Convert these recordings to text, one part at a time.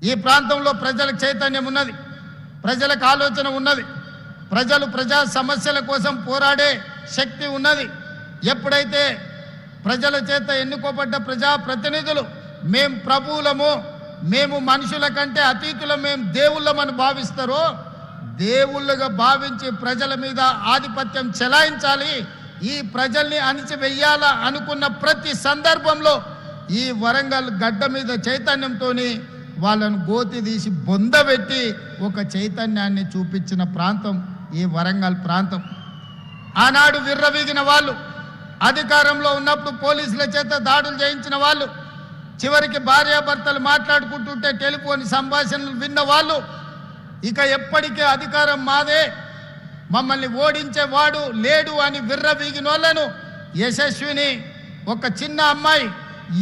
ఈ ప్రాంతంలో ప్రజలకు చైతన్యం ఉన్నది, ప్రజలకు ఆలోచన ఉన్నది, ప్రజలు ప్రజా సమస్యల కోసం పోరాడే శక్తి ఉన్నది. ఎప్పుడైతే ప్రజల చేత ఎన్నుకోబడ్డ ప్రజాప్రతినిధులు మేము ప్రభువులము, మేము మనుషుల కంటే అతీతులం, మేము దేవుళ్ళమని భావిస్తారో, దేవుళ్ళుగా భావించి ప్రజల మీద ఆధిపత్యం చెలాయించాలి, ఈ ప్రజల్ని అణిచివేయాల అనుకున్న ప్రతి సందర్భంలో ఈ వరంగల్ గడ్డ మీద చైతన్యంతో వాళ్ళను గోతి తీసి బొందబెట్టి ఒక చైతన్యాన్ని చూపించిన ప్రాంతం ఈ వరంగల్ ప్రాంతం. ఆనాడు విర్రవీగిన వాళ్ళు, అధికారంలో ఉన్నప్పుడు పోలీసుల చేత దాడులు చేయించిన వాళ్ళు, చివరికి భార్యాభర్తలు మాట్లాడుకుంటుంటే టెలిఫోన్ సంభాషణలు విన్న వాళ్ళు, ఇక ఎప్పటికీ అధికారం మాదే, మమ్మల్ని ఓడించేవాడు లేడు అని విర్రవీగిన వాళ్ళను యశస్విని ఒక చిన్న అమ్మాయి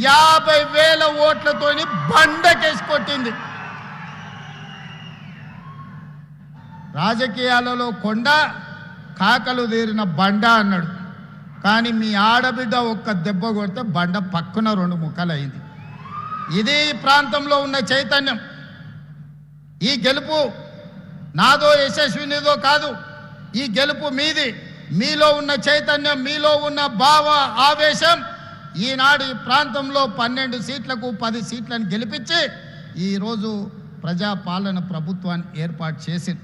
50,000 ఓట్లతోని బండకేసి కొట్టింది. రాజకీయాలలో కొండ కాకలు తీరిన బండ అన్నాడు, కానీ మీ ఆడబిడ్డ ఒక్క దెబ్బ కొడితే బండ పక్కన 2 ముక్కలైంది. ఇది ఈ ప్రాంతంలో ఉన్న చైతన్యం. ఈ గెలుపు నాదో యశస్వినిదో కాదు, ఈ గెలుపు మీది. మీలో ఉన్న చైతన్యం, మీలో ఉన్న భావ ఆవేశం ఈనాడు ఈ ప్రాంతంలో 12 సీట్లకు 10 సీట్లను గెలిపించి ఈరోజు ప్రజాపాలన ప్రభుత్వాన్ని ఏర్పాటు చేసింది.